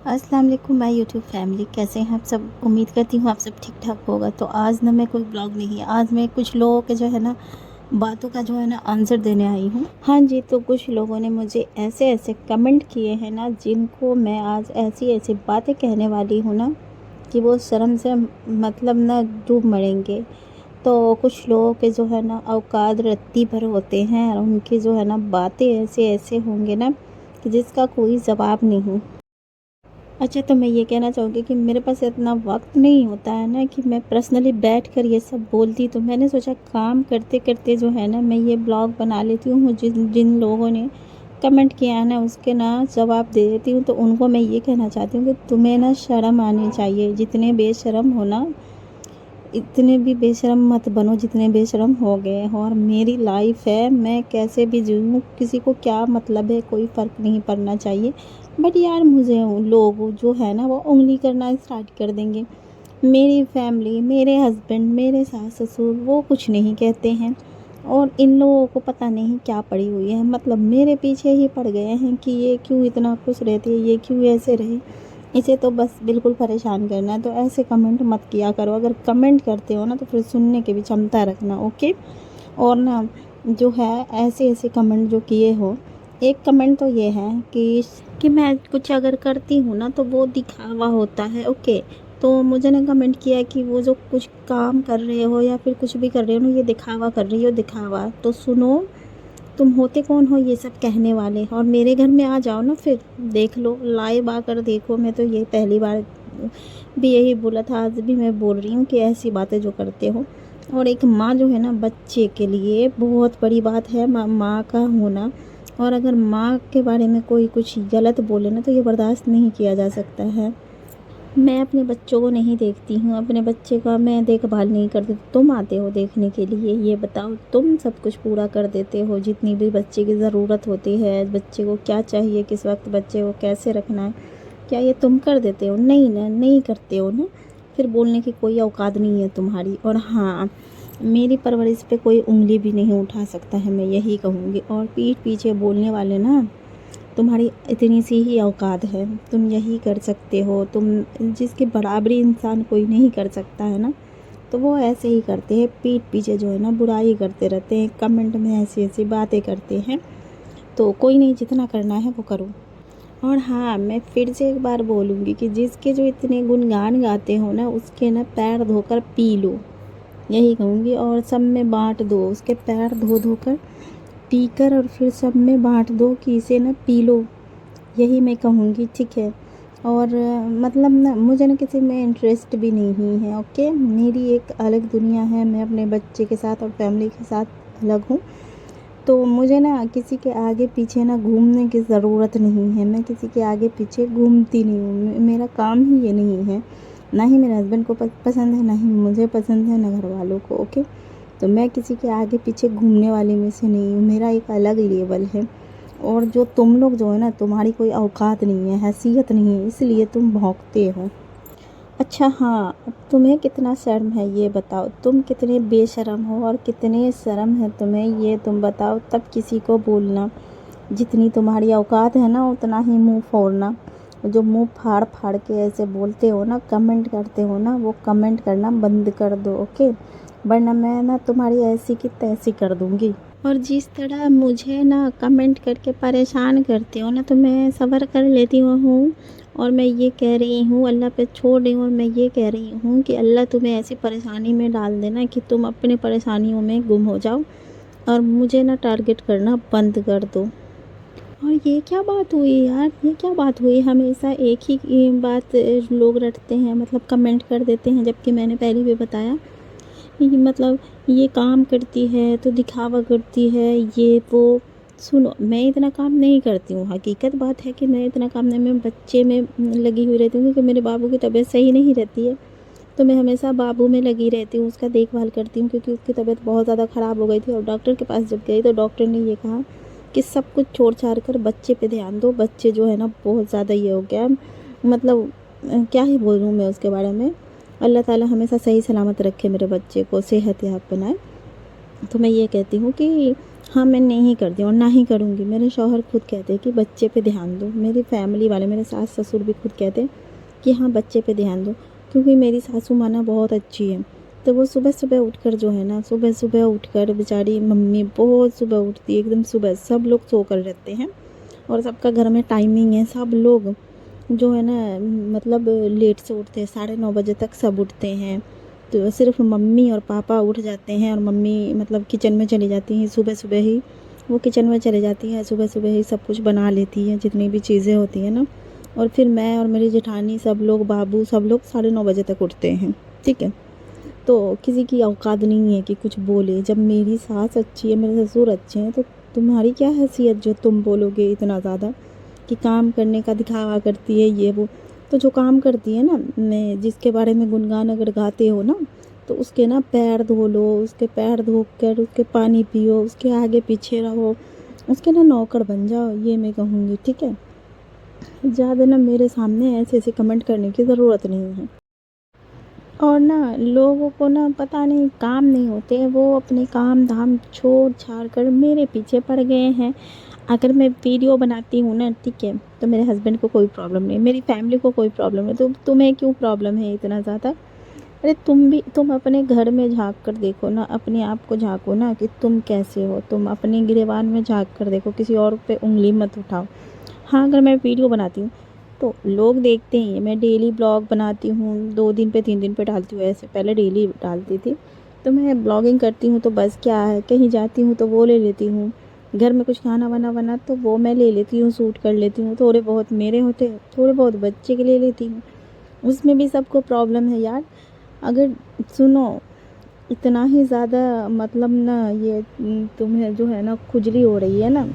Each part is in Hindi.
अस्सलाम वालेकुम माय यूट्यूब फैमिली, कैसे हैं आप सब। उम्मीद करती हूँ आप सब ठीक ठाक होगा। तो आज ना मैं कोई ब्लॉग नहीं, आज मैं कुछ लोगों के जो है ना बातों का जो है ना आंसर देने आई हूँ। हाँ जी, तो कुछ लोगों ने मुझे ऐसे ऐसे कमेंट किए हैं ना, जिनको मैं आज ऐसी ऐसी बातें कहने वाली हूँ ना कि वो शर्म से मतलब ना डूब मरेंगे। तो कुछ लोगों के जो है ना औकात रत्ती भर होते हैं और उनकी जो है ना बातें ऐसे ऐसे होंगे ना कि जिसका कोई जवाब नहीं। अच्छा, तो मैं ये कहना चाहूँगी कि मेरे पास इतना वक्त नहीं होता है ना कि मैं पर्सनली बैठ कर ये सब बोलती। तो मैंने सोचा काम करते करते जो है ना मैं ये ब्लॉग बना लेती हूँ। जिन जिन लोगों ने कमेंट किया है ना उसके ना जवाब दे देती हूँ। तो उनको मैं ये कहना चाहती हूँ कि तुम्हें ना शर्म आनी चाहिए। जितने बेशर्म हो ना, इतने भी बेशर्म मत बनो जितने बेशर्म हो गए हो। और मेरी लाइफ है, मैं कैसे भी जीऊँ, किसी को क्या मतलब है, कोई फ़र्क नहीं पड़ना चाहिए। बट यार मुझे लोग जो है ना वो उंगली करना स्टार्ट कर देंगे। मेरी फैमिली, मेरे हस्बैंड, मेरे सास ससुर वो कुछ नहीं कहते हैं। और इन लोगों को पता नहीं क्या पड़ी हुई है, मतलब मेरे पीछे ही पड़ गए हैं कि ये क्यों इतना खुश रहती है, ये क्यों ऐसे रहे। इसे तो बस बिल्कुल परेशान करना है। तो ऐसे कमेंट मत किया करो। अगर कमेंट करते हो ना तो फिर सुनने की भी क्षमता रखना, ओके। और ना जो है ऐसे ऐसे कमेंट जो किए हो, एक कमेंट तो ये है कि मैं कुछ अगर करती हूँ ना तो वो दिखावा होता है, ओके। तो मुझे ना कमेंट किया कि वो जो कुछ काम कर रहे हो या फिर कुछ भी कर रहे हो ना, ये दिखावा कर रही हो, दिखावा। तो सुनो, तुम होते कौन हो ये सब कहने वाले। और मेरे घर में आ जाओ ना, फिर देख लो, लाइव आकर देखो। मैं तो ये पहली बार भी यही बोला था, आज भी मैं बोल रही हूँ कि ऐसी बातें जो करते हो। और एक माँ जो है ना, बच्चे के लिए बहुत बड़ी बात है माँ का होना। और अगर माँ के बारे में कोई कुछ गलत बोले ना तो ये बर्दाश्त नहीं किया जा सकता है। मैं अपने बच्चों को नहीं देखती हूँ, अपने बच्चे का मैं देखभाल नहीं करती। तुम आते हो देखने के लिए, ये बताओ, तुम सब कुछ पूरा कर देते हो जितनी भी बच्चे की ज़रूरत होती है। बच्चे को क्या चाहिए, किस वक्त बच्चे को कैसे रखना है, क्या ये तुम कर देते हो? नहीं ना, नहीं करते हो ना, फिर बोलने की कोई औकात नहीं है तुम्हारी। और हाँ, मेरी परवरिश पे कोई उंगली भी नहीं उठा सकता है, मैं यही कहूँगी। और पीठ पीछे बोलने वाले ना, तुम्हारी इतनी सी ही औकात है, तुम यही कर सकते हो। तुम जिसकी बराबरी इंसान कोई नहीं कर सकता है ना, तो वो ऐसे ही करते हैं, पीठ पीछे जो है ना बुराई करते रहते हैं, कमेंट में ऐसी ऐसी बातें करते हैं। तो कोई नहीं, जितना करना है वो करो। और हाँ, मैं फिर से एक बार बोलूँगी कि जिसके जो इतने गुणगान गाते हो ना, उसके ना पैर धोकर पी लो, यही कहूँगी। और सब में बांट दो, उसके पैर धो धोकर पीकर और फिर सब में बांट दो कि इसे ना पी लो, यही मैं कहूँगी, ठीक है। और मतलब ना मुझे ना किसी में इंटरेस्ट भी नहीं है, ओके। मेरी एक अलग दुनिया है, मैं अपने बच्चे के साथ और फैमिली के साथ अलग हूँ। तो मुझे ना किसी के आगे पीछे ना घूमने की ज़रूरत नहीं है। मैं किसी के आगे पीछे घूमती नहीं हूँ, मेरा काम ही ये नहीं है। ना ही मेरे हस्बैंड को पसंद है, ना ही मुझे पसंद है, ना घर वालों को, ओके। तो मैं किसी के आगे पीछे घूमने वाले में से नहीं हूँ, मेरा एक अलग लेवल है। और जो तुम लोग जो है ना, तुम्हारी कोई औकात नहीं है, हैसियत नहीं है, इसलिए तुम भौंकते हो। अच्छा हाँ, अब तुम्हें कितना शर्म है ये बताओ, तुम कितने बेशर्म हो और कितने शर्म है तुम्हें ये तुम बताओ, तब किसी को बोलना। जितनी तुम्हारी औकात है ना उतना ही मुंह फोड़ना। जो मुंह फाड़ फाड़ के ऐसे बोलते हो ना, कमेंट करते हो ना, वो कमेंट करना बंद कर दो, ओके। वरना मैं ना तुम्हारी ऐसी की तैसी कर दूंगी। और जिस तरह मुझे ना कमेंट करके परेशान करते हो ना, तो मैं सब्र कर लेती हूँ। और मैं ये कह रही हूँ, अल्लाह पे छोड़ रही हूँ। और मैं ये कह रही हूँ कि अल्लाह तुम्हें ऐसी परेशानी में डाल देना कि तुम अपने परेशानियों में गुम हो जाओ और मुझे ना टारगेट करना बंद कर दो। और ये क्या बात हुई यार, ये क्या बात हुई, हमेशा एक ही बात लोग रटते हैं, मतलब कमेंट कर देते हैं। जबकि मैंने पहले भी बताया ये मतलब ये काम करती है तो दिखावा करती है, ये वो। सुनो, मैं इतना काम नहीं करती हूँ, हकीकत बात है कि मैं इतना काम नहीं, मैं बच्चे में लगी हुई रहती हूँ क्योंकि मेरे बाबू की तबीयत सही नहीं रहती है। तो मैं हमेशा बाबू में लगी रहती हूँ, उसका देखभाल करती हूँ क्योंकि उसकी तबीयत बहुत ज़्यादा ख़राब हो गई थी। और डॉक्टर के पास जब गई तो डॉक्टर ने ये कहा कि सब कुछ छोड़ छाड़ कर बच्चे पे ध्यान दो। बच्चे जो है ना बहुत ज़्यादा ये हो गया, मतलब क्या ही बोलूँ मैं उसके बारे में। अल्लाह ताला हमेशा सही सलामत रखे मेरे बच्चे को, सेहत याब बनाए। तो मैं ये कहती हूँ कि हाँ, मैं नहीं करती और ना ही करूँगी। मेरे शौहर खुद कहते हैं कि बच्चे पे ध्यान दो। मेरी फैमिली वाले, मेरे सास-ससुर भी खुद कहते हैं कि हाँ, बच्चे पे ध्यान दो। क्योंकि मेरी सासू माँ ना बहुत अच्छी है। तो वो सुबह-सुबह उठकर जो है ना, सुबह-सुबह उठकर बेचारी मम्मी बहुत सुबह उठती है, एकदम सुबह। सब लोग सोकर रहते हैं और सबका घर में टाइमिंग है। सब लोग जो है ना मतलब लेट से उठते हैं, 9:30 बजे तक सब उठते हैं। तो सिर्फ मम्मी और पापा उठ जाते हैं और मम्मी मतलब किचन में चली जाती हैं सुबह-सुबह ही। वो किचन में चली जाती है, सुबह-सुबह ही सब कुछ बना लेती हैं, जितनी भी चीज़ें होती हैं ना। और फिर मैं और मेरी जेठानी सब लोग, बाबू सब लोग 9:30 बजे तक उठते हैं, ठीक है। तो किसी की औकात नहीं है कि कुछ बोले। जब मेरी सास अच्छी है, मेरे ससुर अच्छे हैं, तो तुम्हारी क्या हैसियत जो तुम बोलोगे इतना ज़्यादा कि काम करने का दिखावा करती है ये वो। तो जो काम करती है ना, मैं जिसके बारे में गुणगान अगर गाते हो ना, तो उसके ना पैर धो लो, उसके पैर धोकर उसके पानी पियो, उसके आगे पीछे रहो, उसके ना नौकर बन जाओ, ये मैं कहूँगी, ठीक है। ज़्यादा ना मेरे सामने ऐसे-ऐसे कमेंट करने की ज़रूरत नहीं है। और ना लोगों को ना पता नहीं काम नहीं होते, वो अपने काम धाम छोड़ छाड़ कर मेरे पीछे पड़ गए हैं। अगर मैं वीडियो बनाती हूँ ना, ठीक है, तो मेरे हस्बैंड को कोई प्रॉब्लम नहीं, मेरी फैमिली को कोई प्रॉब्लम नहीं, तो तुम्हें क्यों प्रॉब्लम है इतना ज़्यादा? अरे तुम अपने घर में झाँक कर देखो ना, अपने आप को झाँको ना कि तुम कैसे हो। तुम अपने गिरेबान में झाँक कर देखो, किसी और पे उँगली मत उठाओ। हाँ, अगर मैं वीडियो बनाती हूँ तो लोग देखते ही हैं। मैं डेली ब्लॉग बनाती हूँ, 2 दिन पे 3 दिन पे डालती हूँ, ऐसे पहले डेली डालती थी। तो मैं ब्लॉगिंग करती हूँ तो बस क्या है, कहीं जाती हूँ तो वो ले लेती हूँ। घर में कुछ खाना वाना बना तो वो मैं ले लेती हूँ, शूट कर लेती हूँ। थोड़े बहुत मेरे होते हैं, थोड़े बहुत बच्चे के ले लेती हूँ। उसमें भी सबको प्रॉब्लम है यार। अगर सुनो, इतना ही ज़्यादा मतलब ना ये तुम्हें जो है ना खुजली हो रही है ना,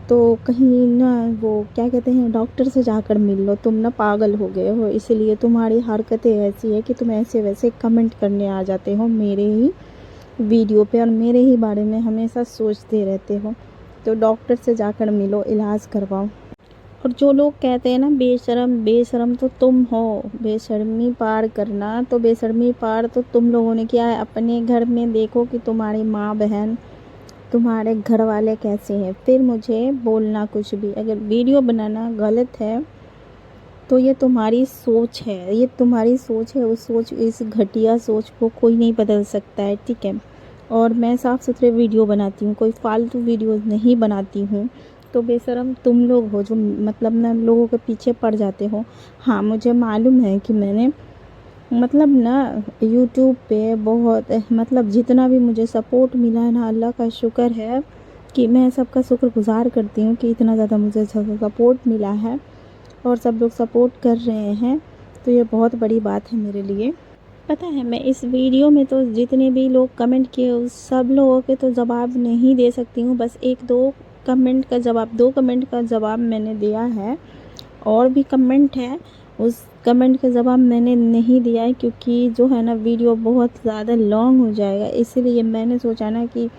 तो कहीं ना वो क्या कहते हैं, डॉक्टर से जाकर मिल लो। तुम ना पागल हो गए हो, इसलिए तुम्हारी हरकतें ऐसी है कि तुम ऐसे वैसे कमेंट करने आ जाते हो मेरे ही वीडियो पे और मेरे ही बारे में हमेशा सोचते रहते हो। तो डॉक्टर से जाकर मिलो, इलाज करवाओ। और जो लोग कहते हैं ना बेशर्म बेशर्म, तो तुम हो। बेशर्मी पार करना, तो बेशर्मी पार तो तुम लोगों ने किया है। अपने घर में देखो कि तुम्हारी माँ बहन, तुम्हारे घर वाले कैसे हैं, फिर मुझे बोलना कुछ भी। अगर वीडियो बनाना गलत है तो ये तुम्हारी सोच है, ये तुम्हारी सोच है। उस सोच, इस घटिया सोच को कोई नहीं बदल सकता है, ठीक है। और मैं साफ़ सुथरे वीडियो बनाती हूँ, कोई फालतू वीडियो नहीं बनाती हूँ। तो बेशरम तुम लोग हो जो मतलब ना लोगों के पीछे पड़ जाते हो। हाँ, मुझे मालूम है कि मैंने मतलब ना यूट्यूब पे बहुत मतलब जितना भी मुझे सपोर्ट मिला है ना, अल्लाह का शुक्र है कि मैं सबका शुक्रगुज़ार करती हूँ कि इतना ज़्यादा मुझे सपोर्ट मिला है और सब लोग सपोर्ट कर रहे हैं। तो ये बहुत बड़ी बात है मेरे लिए। पता है, मैं इस वीडियो में तो जितने भी लोग कमेंट किए उस सब लोगों के तो जवाब नहीं दे सकती हूँ। बस 1-2 कमेंट का जवाब, 2 कमेंट का जवाब मैंने दिया है। और भी कमेंट है, उस कमेंट का जवाब मैंने नहीं दिया है क्योंकि जो है ना वीडियो बहुत ज़्यादा लॉन्ग हो जाएगा। इसीलिए मैंने सोचा ना कि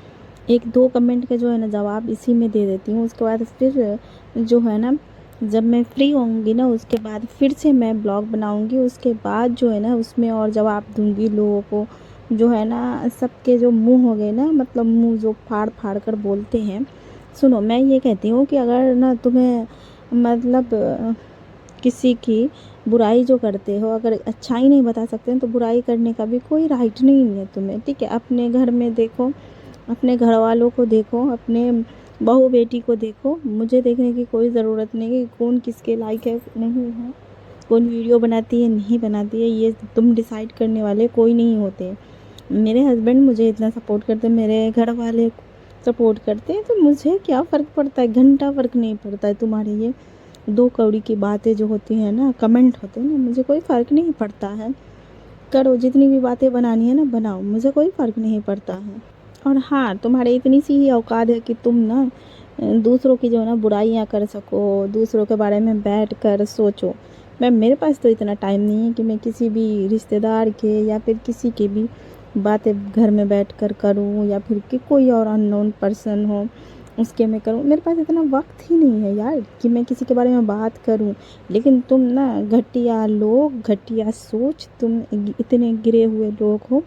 1-2 कमेंट का जो है ना जवाब इसी में दे देती हूँ। उसके बाद फिर जो है ना, जब मैं फ्री होंगी ना उसके बाद फिर से मैं ब्लॉग बनाऊँगी। उसके बाद जो है ना उसमें और जवाब दूँगी लोगों को। जो है ना सबके जो मुँह हो गए ना, मतलब मुँह जो फाड़-फाड़ कर बोलते हैं। सुनो, मैं ये कहती हूँ कि अगर ना तुम्हें मतलब किसी की बुराई जो करते हो, अगर अच्छाई नहीं बता सकते हैं तो बुराई करने का भी कोई राइट नहीं है तुम्हें, ठीक है। अपने घर में देखो, अपने घर वालों को देखो, अपने बहू बेटी को देखो। मुझे देखने की कोई ज़रूरत नहीं है कि कौन किसके लायक है नहीं है, कौन वीडियो बनाती है नहीं बनाती है, ये तुम डिसाइड करने वाले कोई नहीं होते। मेरे हस्बैंड मुझे इतना सपोर्ट करते, मेरे घर वाले सपोर्ट करते हैं, तो मुझे क्या फ़र्क पड़ता है, घंटा फ़र्क नहीं पड़ता है। तुम्हारी ये 2 कौड़ी की बातें जो होती हैं ना, कमेंट होते हैं ना, मुझे कोई फ़र्क नहीं पड़ता है। करो, जितनी भी बातें बनानी है ना बनाओ, मुझे कोई फ़र्क नहीं पड़ता है। और हाँ, तुम्हारे इतनी सी ही औकात है कि तुम ना दूसरों की जो है ना बुराइयाँ कर सको, दूसरों के बारे में बैठ कर सोचो। मेरे पास तो इतना टाइम नहीं है कि मैं किसी भी रिश्तेदार के या फिर किसी की भी बातें घर में बैठकर करूँ या फिर कि कोई और अननोन पर्सन हो उसके मैं करूँ। मेरे पास इतना वक्त ही नहीं है यार कि मैं किसी के बारे में बात करूँ। लेकिन तुम ना घटिया लोग, घटिया सोच, तुम इतने गिरे हुए लोग हो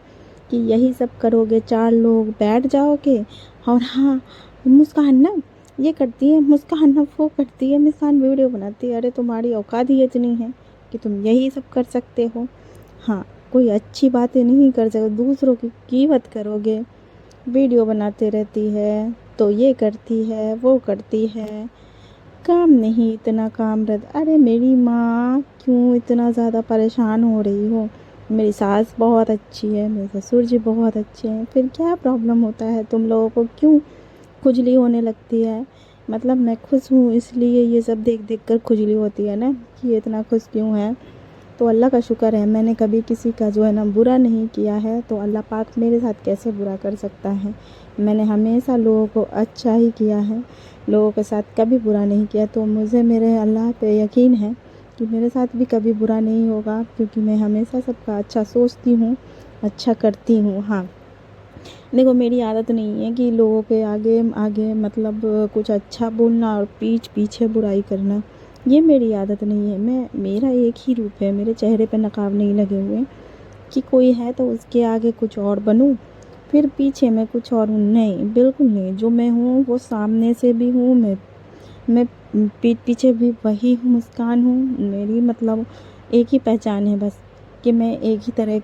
कि यही सब करोगे, 4 लोग बैठ जाओगे और हाँ, मुस्कान ना ये करती है, मुस्कान ना वो करती है, मुस्कान वीडियो बनाती है। अरे तुम्हारी औकात ही इतनी है कि तुम यही सब कर सकते हो। हाँ, कोई अच्छी बातें नहीं कर सकते, दूसरों की कीमत करोगे, वीडियो बनाते रहती है, तो ये करती है, वो करती है, काम नहीं, इतना काम रहता। अरे मेरी माँ क्यों इतना ज़्यादा परेशान हो रही हो? मेरी सास बहुत अच्छी है, मेरे ससुर जी बहुत अच्छे हैं, फिर क्या प्रॉब्लम होता है? तुम लोगों को क्यों खुजली होने लगती है? मतलब मैं खुश हूँ इसलिए ये सब देख देख कर खुजली होती है ना, कि ये इतना खुश क्यों है? तो अल्लाह का शुक्र है, मैंने कभी किसी का जो है ना बुरा नहीं किया है, तो अल्लाह पाक मेरे साथ कैसे बुरा कर सकता है? मैंने हमेशा लोगों को अच्छा ही किया है, लोगों के साथ कभी बुरा नहीं किया। तो मुझे मेरे अल्लाह पे यकीन है कि मेरे साथ भी कभी बुरा नहीं होगा, क्योंकि मैं हमेशा सबका अच्छा सोचती हूँ, अच्छा करती हूँ। हाँ, देखो मेरी आदत नहीं है कि लोगों के आगे आगे मतलब कुछ अच्छा बोलना और पीछे बुराई करना, ये मेरी आदत नहीं है। मेरा एक ही रूप है, मेरे चेहरे पे नकाब नहीं लगे हुए कि कोई है तो उसके आगे कुछ और बनूं, फिर पीछे मैं कुछ और हूँ। नहीं, बिल्कुल नहीं, जो मैं हूँ वो सामने से भी हूँ, मैं पीठ पीछे भी वही हूँ, मुस्कान हूँ। मेरी मतलब एक ही पहचान है बस, कि मैं एक ही तरह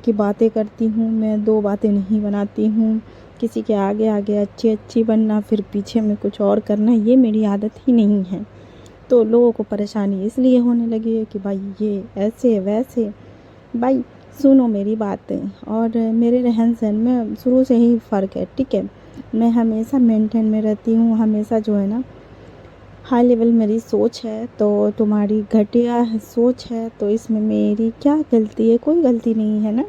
की बातें करती हूँ, मैं 2 बातें नहीं बनाती हूँ। किसी के आगे आगे अच्छी अच्छी बनना, फिर पीछे में कुछ और करना, ये मेरी आदत ही नहीं है। तो लोगों को परेशानी इसलिए होने लगी है कि भाई ये ऐसे वैसे। भाई सुनो मेरी बातें, और मेरे रहन सहन में शुरू से ही फ़र्क है, ठीक है? मैं हमेशा मेंटेन में रहती हूँ, हमेशा जो है ना हाई लेवल मेरी सोच है, तो तुम्हारी घटिया सोच है, तो इसमें मेरी क्या गलती है? कोई गलती नहीं है ना,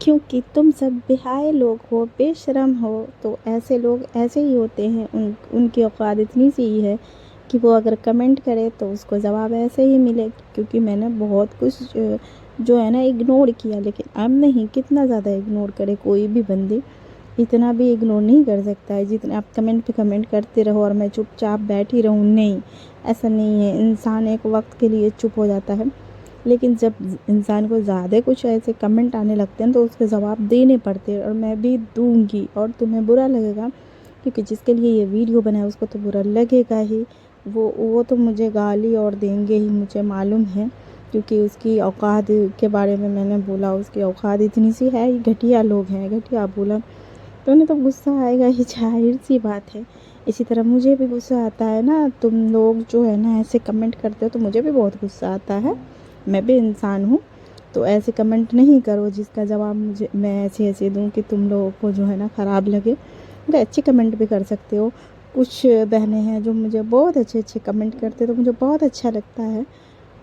क्योंकि तुम सब बेहाय लोग हो, बेशर्म हो। तो ऐसे लोग ऐसे ही होते हैं, उनकी औकात इतनी सी ही है कि वो अगर कमेंट करे तो उसको जवाब ऐसे ही मिले। क्योंकि मैंने बहुत कुछ जो है ना इग्नोर किया, लेकिन अब नहीं, कितना ज़्यादा इग्नोर करे कोई भी बंदी, इतना भी इग्नोर नहीं कर सकता है जितना आप कमेंट पे कमेंट करते रहो और मैं चुपचाप बैठी रहूँ। नहीं, ऐसा नहीं है, इंसान एक वक्त के लिए चुप हो जाता है, लेकिन जब इंसान को ज़्यादा कुछ ऐसे कमेंट आने लगते हैं तो उसके जवाब देने पड़ते हैं, और मैं भी दूंगी, और तुम्हें बुरा लगेगा, क्योंकि जिसके लिए ये वीडियो बनाया उसको तो बुरा लगेगा ही। वो तो मुझे गाली और देंगे ही, मुझे मालूम है, क्योंकि उसकी औकात के बारे में मैंने बोला, उसकी औकात इतनी सी है, ये घटिया लोग हैं, घटिया बोला तो उन्हें तो गुस्सा आएगा ही, जाहिर सी बात है। इसी तरह मुझे भी गुस्सा आता है ना, तुम लोग जो है ना ऐसे कमेंट करते हो तो मुझे भी बहुत गुस्सा आता है, मैं भी इंसान हूँ। तो ऐसे कमेंट नहीं करो जिसका जवाब मुझे मैं ऐसे ऐसे दूँ कि तुम लोगों को जो है ना ख़राब लगे। मुझे अच्छी कमेंट भी कर सकते हो, कुछ बहनें हैं जो मुझे बहुत अच्छे अच्छे कमेंट करते, तो मुझे बहुत अच्छा लगता है।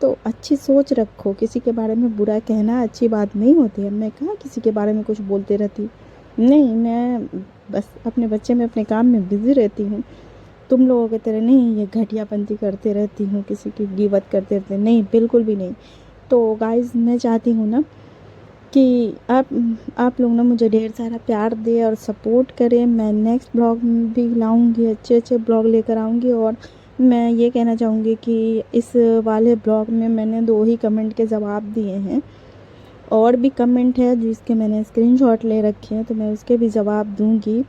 तो अच्छी सोच रखो, किसी के बारे में बुरा कहना अच्छी बात नहीं होती है। मैं कहाँ किसी के बारे में कुछ बोलते रहती, नहीं, मैं बस अपने बच्चे में अपने काम में बिज़ी रहती हूँ। तुम लोगों की तरह नहीं ये घटियापंती करते रहती हूँ, किसी की गिबत करते रहते, नहीं, बिल्कुल भी नहीं। तो गाइज़ मैं चाहती हूँ ना कि आप लोग ना मुझे ढेर सारा प्यार दें और सपोर्ट करें। मैं नेक्स्ट ब्लॉग भी लाऊंगी, अच्छे अच्छे ब्लॉग लेकर आऊँगी। और मैं ये कहना चाहूँगी कि इस वाले ब्लॉग में मैंने 2 ही कमेंट के जवाब दिए हैं, और भी कमेंट है जिसके मैंने स्क्रीनशॉट ले रखे हैं, तो मैं उसके भी जवाब दूंगी।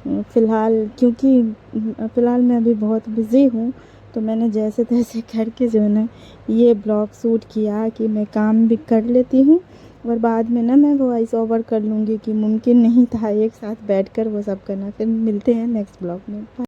फ़िलहाल क्योंकि फ़िलहाल मैं अभी बहुत बिज़ी हूँ, तो मैंने जैसे तैसे करके जो है ना ये ब्लॉग शूट किया कि मैं काम भी कर लेती हूँ, और बाद में ना मैं वॉइस ओवर कर लूँगी, कि मुमकिन नहीं था एक साथ बैठकर वो सब करना। फिर मिलते हैं नेक्स्ट ब्लॉग में।